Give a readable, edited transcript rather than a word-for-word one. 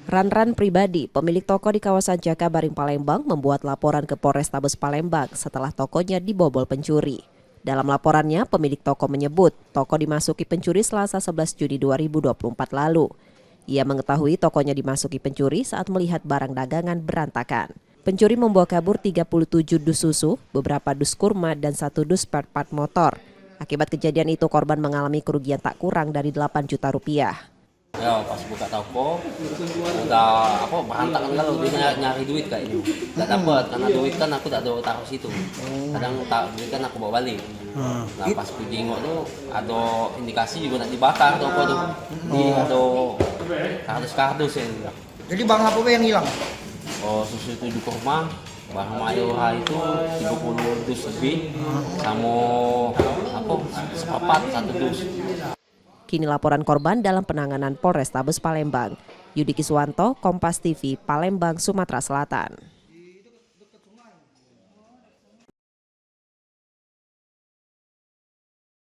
Ranran pribadi, pemilik toko di kawasan Jakabaring Palembang, membuat laporan ke Polrestabes Palembang setelah tokonya dibobol pencuri. Dalam laporannya, pemilik toko menyebut toko dimasuki pencuri Selasa 11 Juni 2024 lalu. Ia mengetahui tokonya dimasuki pencuri saat melihat barang dagangan berantakan. Pencuri membawa kabur 37 dus susu, beberapa dus kurma, dan 1 dus spare part motor. Akibat kejadian itu, korban mengalami kerugian tak kurang dari 8 juta rupiah. Ya pas buka toko udah berantakan kalau dia nyari duit kayak ini nggak dapat karena duit kan aku tak ada taruh situ, kadang duit kan aku bawa balik. Nah pas aku jengok tuh ada indikasi juga nak dibakar toko tuh, ada kardus ya. Jadi bang apa yang hilang? Susu 7 kurma, barang mayora itu 30 dus lebih, sama seperempat 1 dus. Kini laporan korban dalam penanganan Polrestabes Palembang. Yudi Kiswanto, Kompas TV, Palembang, Sumatera Selatan.